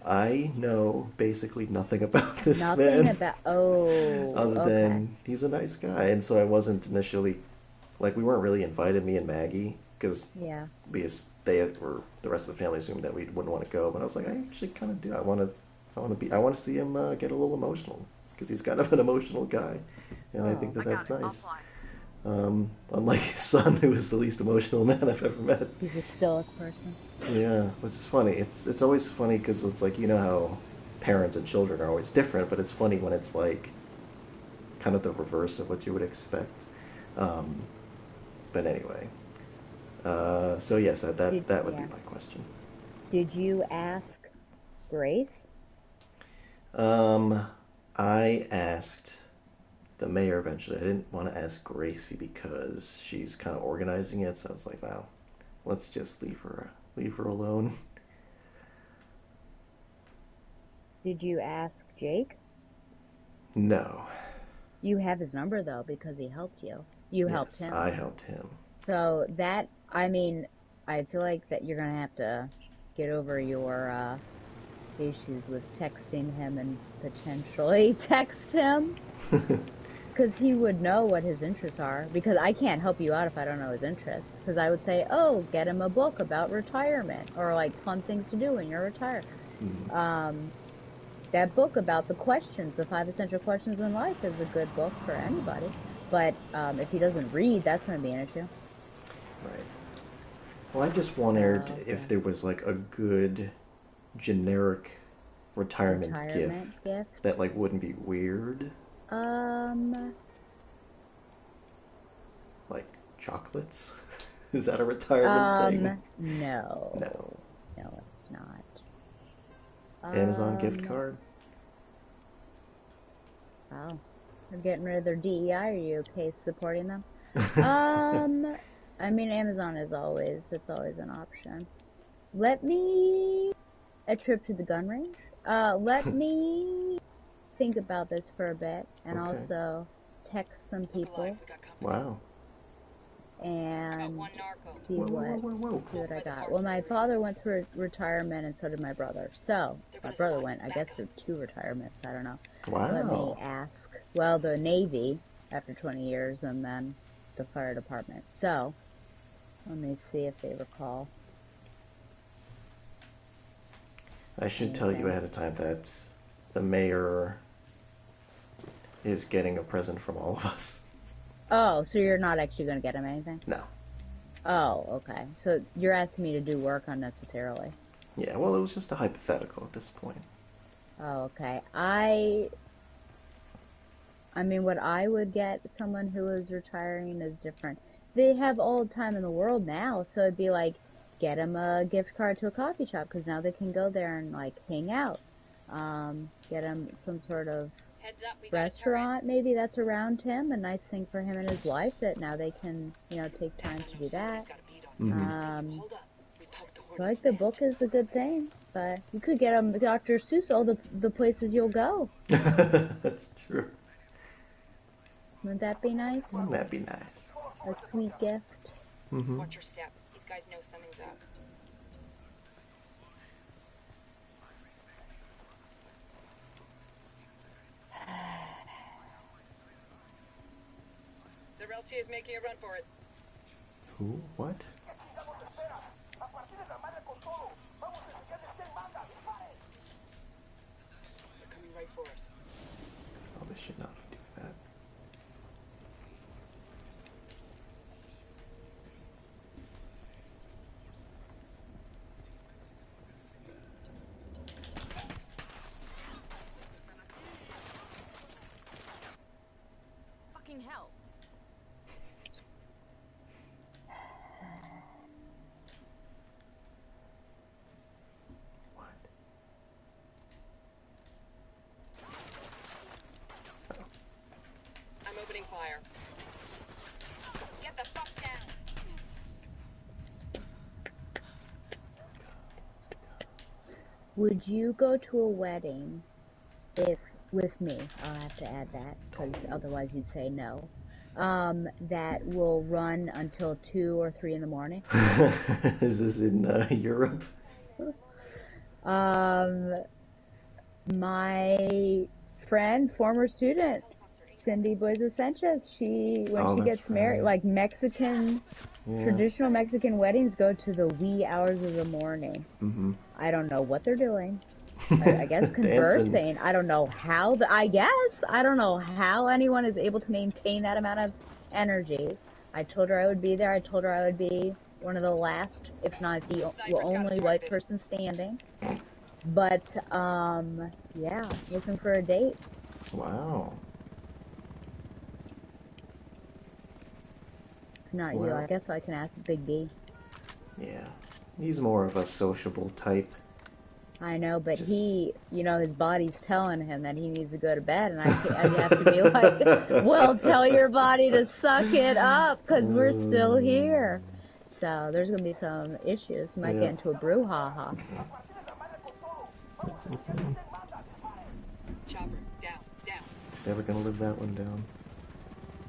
I know basically nothing about this Nothing man. about. Oh. Other Okay. than he's a nice guy, and so I wasn't initially, like, we weren't really invited, me and Maggie, because Yeah. they were, the rest of the family assumed that we wouldn't want to go, but I was like, I actually kind of do. I want to see him get a little emotional, because he's kind of an emotional guy, and I think that that's nice. Unlike his son, who is the least emotional man I've ever met. He's a stoic person. Yeah, which is funny. It's always funny because it's like, you know how parents and children are always different, but it's funny when it's like kind of the reverse of what you would expect. But anyway, so yes, that would be Yeah. my question. Did you ask Grace? I asked the mayor eventually. I didn't want to ask Gracie because she's kind of organizing it, so I was like, wow, let's just leave her alone. Did you ask Jake? No. You have his number though because he helped you. You helped Yes, him. I helped him. So that, I mean, I feel like that you're gonna have to get over your issues with texting him and potentially text him. Because he would know what his interests are. Because I can't help you out if I don't know his interests. Because I would say, oh, get him a book about retirement. Or like fun things to do when you're retired. That book about the questions, the 5 essential questions in life, is a good book for anybody. But if he doesn't read, that's going to be an issue. Right. Well, I just wondered Okay. if there was like a good generic retirement gift that like wouldn't be weird. Like chocolates? Is that a retirement thing? No. No. No, it's not. Amazon gift card? Wow. They're getting rid of their DEI. Are you okay supporting them? I mean, Amazon is always, that's always an option. A trip to the gun range. Let me think about this for a bit and Okay. also text some Look people alive, we got company. Wow. I got and one narco. see Whoa, what whoa, whoa, whoa. see what I got. Well, my father went through retirement and so did my brother. So my brother went, I guess, through 2 retirements. I don't know. Let me Wow. ask. Well, the Navy after 20 years and then the fire department. So let me see if they recall. I should tell you ahead of time that the mayor is getting a present from all of us. Oh, so you're not actually going to get him anything? No. Oh, okay. So you're asking me to do work unnecessarily. Yeah, well, it was just a hypothetical at this point. Oh, okay. I mean, what I would get someone who is retiring is different. They have all the time in the world now, so it'd be like, get them a gift card to a coffee shop, because now they can go there and, like, hang out. Get them some sort of Heads up, we got a turret. restaurant, maybe that's around him, a nice thing for him and his wife, that now they can, you know, take time to do that. Somebody's got a beat on you. Mhm. Hold up. We poked the So, hornet's like, the nest. book is a good thing, but you could get them Dr. Seuss all the places you'll go. That's true. Wouldn't that be nice? Wouldn't that be nice? A sweet gift. Mm-hmm. Watch your step. These guys know something's up. The RLT is making a run for it. Who? What? They're coming right for us. Oh, they should not be doing that. Fucking hell. What? I'm opening fire. Get the fuck down. Would you go to a wedding if, with me, I'll have to add that, because otherwise you'd say no, that will run until 2 or 3 in the morning? Is this in Europe? My friend, former student, Cindy Buezo Sanchez, when she that's gets married, right. like Mexican, Yeah. traditional Mexican weddings go to the wee hours of the morning. Mm-hmm. I don't know what they're doing. I guess conversing. Dancing. I don't know how. I don't know how anyone is able to maintain that amount of energy. I told her I would be there. I told her I would be one of the last, if not the only white person standing. But, yeah, looking for a date. Wow. Not Well, you. I guess I can ask Big B. Yeah. He's more of a sociable type. I know, but Just... he, his body's telling him that he needs to go to bed, and I have to be like, well, tell your body to suck it up, because we're still here. So there's going to be some issues. Might get into a brouhaha. Chopper, down. He's never going to live that one down.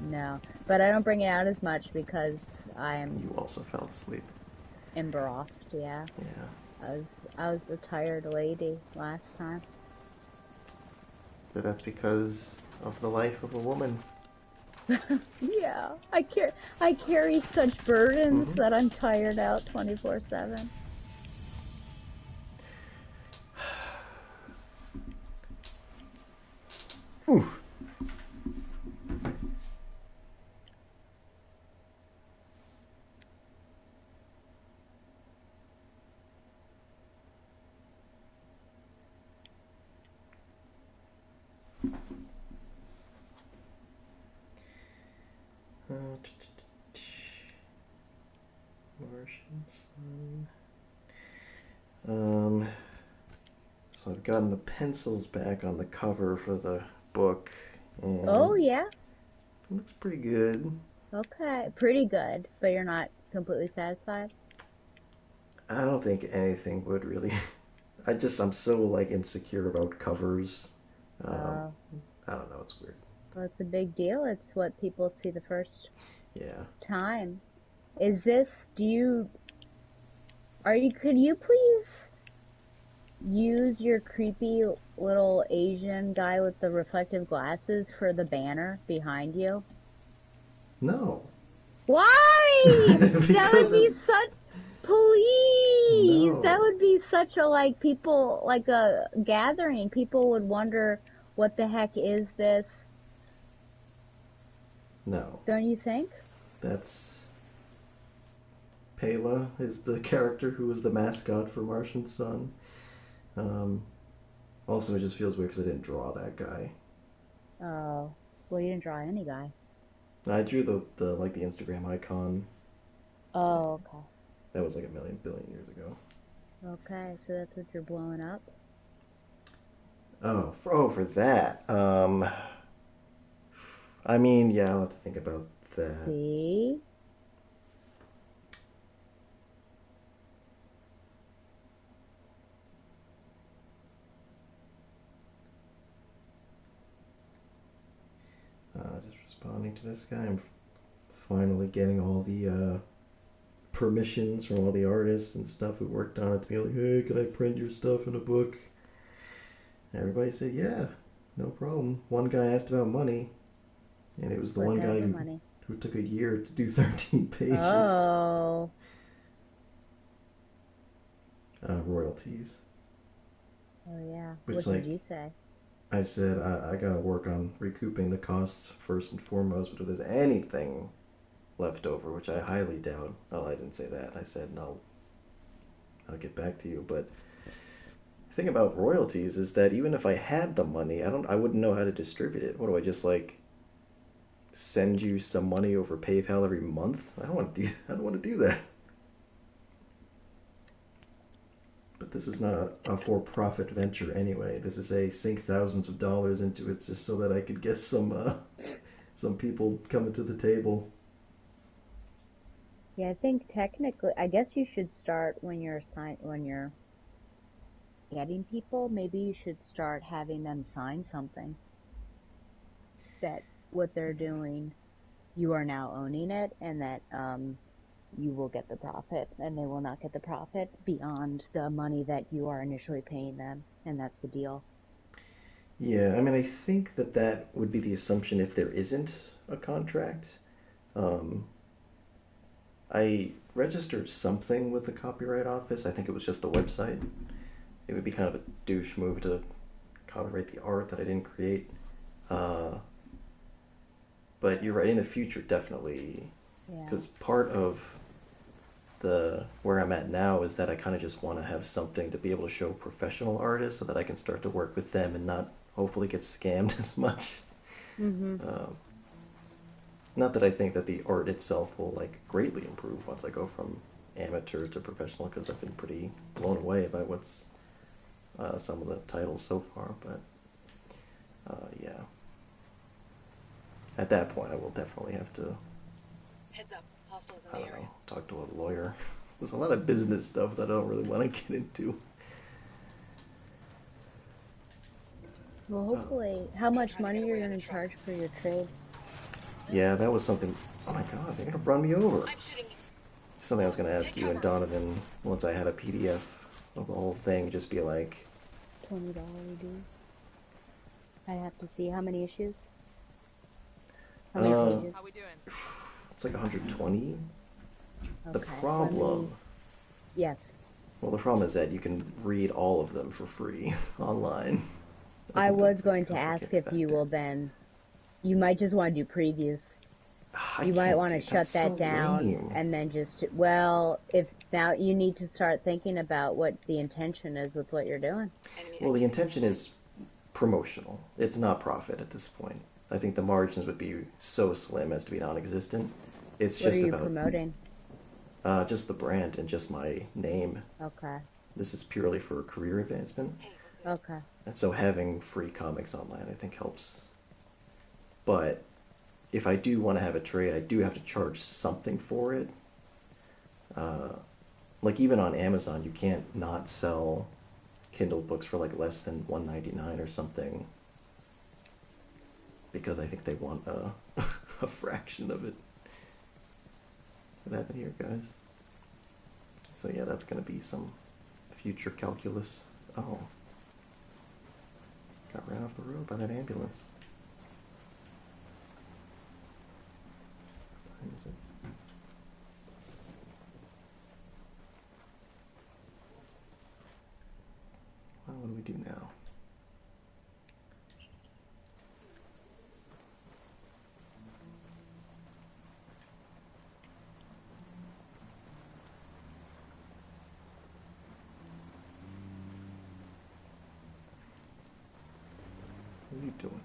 No, but I don't bring it out as much because I'm... You also fell asleep. Embarrassed, yeah. Yeah. I was a tired lady last time. But that's because of the life of a woman. Yeah, I carry such burdens that I'm tired out 24/7. Ooh. Martian Sun. So I've gotten the pencils back on the cover for the book. And Oh, yeah? It looks pretty good. Okay, pretty good, but you're not completely satisfied? I don't think anything would really... I'm so, like, insecure about covers. I don't know, it's weird. Well, it's a big deal. It's what people see the first time. Is this, could you please use your creepy little Asian guy with the reflective glasses for the banner behind you? No. Why? That would be such... Please! No. That would be such a, a gathering. People would wonder, what the heck is this? No. Don't you think? That's... Pela is the character who was the mascot for Martian Sun. Also, it just feels weird because I didn't draw that guy. Oh. Well, you didn't draw any guy. I drew the Instagram icon. Oh, okay. That was like a billion years ago. Okay, so that's what you're blowing up? For that. I mean, yeah, I'll have to think about that. See? Just responding to this guy. I'm finally getting all the permissions from all the artists and stuff who worked on it to be like, hey, can I print your stuff in a book? Everybody said, yeah, no problem. One guy asked about money, and it was the one guy who took a year to do 13 pages. Oh. Royalties. Oh, yeah. Which, what did you say? I said, I gotta work on recouping the costs first and foremost, but if there's anything left over, which I highly doubt. Oh, I didn't say that. I said, no, I'll get back to you. But the thing about royalties is that even if I had the money, I wouldn't know how to distribute it. What do I just like send you some money over PayPal every month? I don't want to do that. But this is not a for-profit venture anyway. This is a sink thousands of dollars into it just so that I could get some people coming to the table. Yeah, I think technically, I guess you should start when you're getting people. Maybe you should start having them sign something that what they're doing, you are now owning it, and that you will get the profit, and they will not get the profit beyond the money that you are initially paying them, and that's the deal. Yeah, I mean, I think that would be the assumption if there isn't a contract. Um, I registered something with the Copyright Office. I think it was just the website. It would be kind of a douche move to copyright the art that I didn't create. Uh, but you're right, in the future, definitely. Because part of where I'm at now is that I kind of just want to have something to be able to show professional artists so that I can start to work with them and not hopefully get scammed as much. Mm-hmm. Not that I think that the art itself will like greatly improve once I go from amateur to professional, because I've been pretty blown away by what's some of the titles so far. But yeah, at that point, I will definitely have to. Heads up, hostiles in I the don't area. know, talk to a lawyer. There's a lot of business stuff that I don't really want to get into. Well, hopefully, how much money you're going to charge for your trade? Yeah, that was something. Oh my God, they're gonna run me over. I'm shooting. Something I was gonna ask you and Donovan once I had a PDF of the whole thing. Just be like, $20 dues. I have to see how many issues. How many pages? How we doing? it's like 120. The Okay, problem. Yes. Well, the problem is that you can read all of them for free online. I think was that's the going to ask if you factor. will then. You might just want to do previews. I You might can't want to do shut that's that so down lame. and then just, well, if now you need to start thinking about what the intention is with what you're doing. Well, the intention is promotional. It's not profit at this point. I think the margins would be so slim as to be non-existent. It's What are just you about promoting? just the brand and just my name. Okay. This is purely for career advancement. Okay. And so having free comics online, I think, helps. But if I do want to have a trade, I do have to charge something for it. Like even on Amazon, you can't not sell Kindle books for like less than $1.99 or something, because I think they want a fraction of it. What happened here, guys? So yeah, that's going to be some future calculus. Oh. Got ran off the road by that ambulance. What time is it? Well, what do we do now? What are you doing?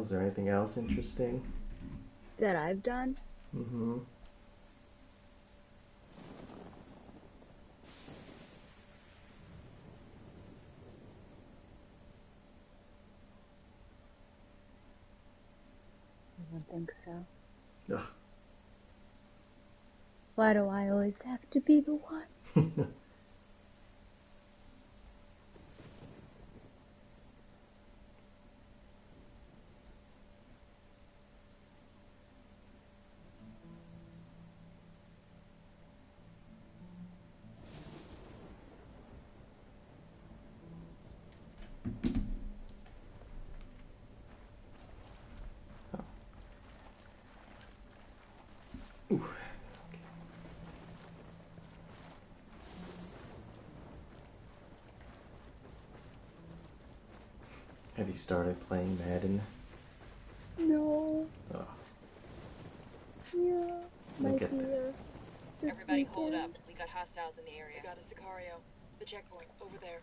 Is there anything else interesting? That I've done? Mm-hmm. I don't think so. Ugh. Why do I always have to be the one? Ooh. Have you started playing Madden? No. Oh, Yeah. We'll My get there. dear. This Everybody hold up. weekend. We got hostiles in the area. We got a Sicario. The checkpoint, over there.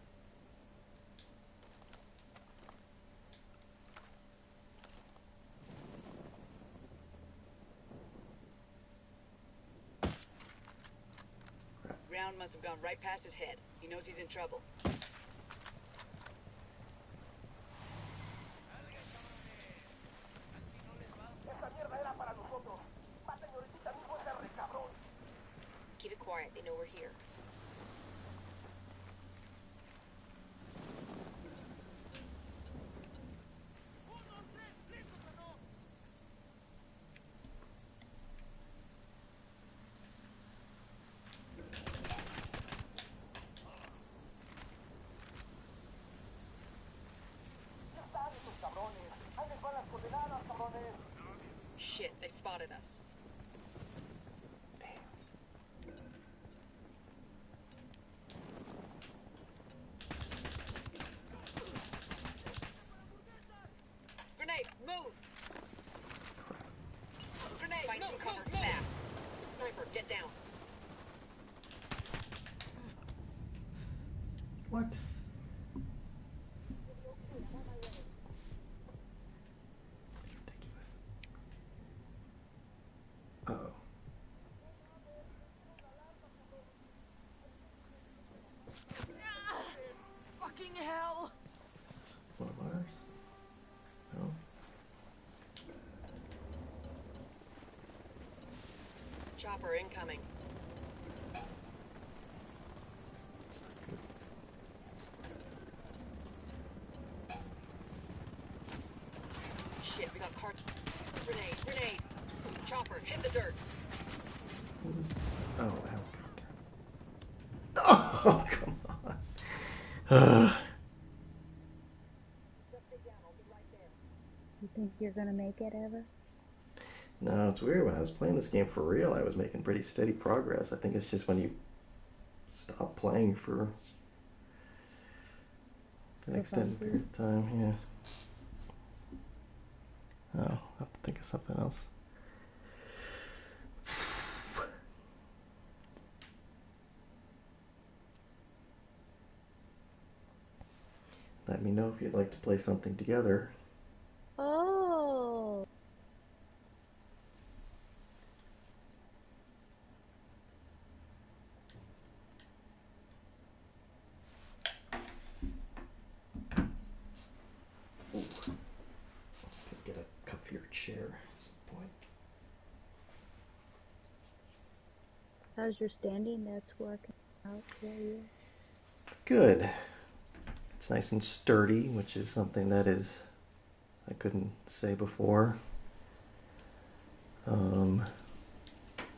Round must have gone right past his head. He knows he's in trouble. Keep it quiet. They know we're here. Shit, they spotted us. Grenade, move! Grenade, find some cover fast. Sniper, get down. what? Ridiculous. Uh-oh. Fucking hell! Is this one of ours? No? Chopper incoming. It's not good. Shit, we got cart. Grenade, grenade. Chopper, hit the dirt. What was... Oh, the helicopter. Oh, come on. You think you're gonna make it ever? No, it's weird. When I was playing this game for real, I was making pretty steady progress. I think it's just when you stop playing for an extended period of time, yeah. Oh, I'll have to think of something else. Let me know if you'd like to play something together. Oh. Ooh. Could get a comfier chair at some point. How's your standing desk working out for you? Good. It's nice and sturdy, which is something that I couldn't say before.